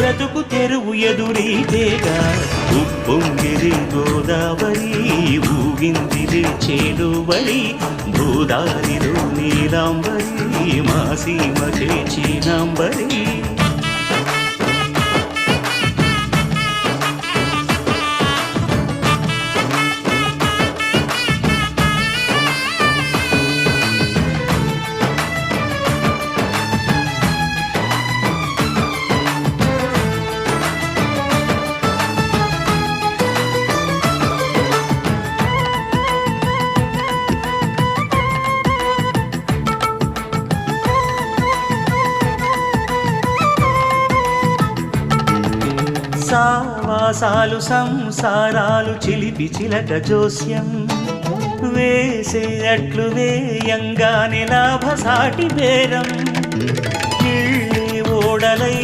బ్రతుకు తెరువు ఎదురీతేగా ఉప్పొంగిరి గోదావరి ఊగిందిరి చేడువరి గోదారిలో నీలాంబరి మా సీమకే చీనాంబరి సావాసాలు సంసారాలు చిలిపి చిలక జోస్యం వేసే అట్లు వేయంగానే లాభసాటి బేరం ఓడలై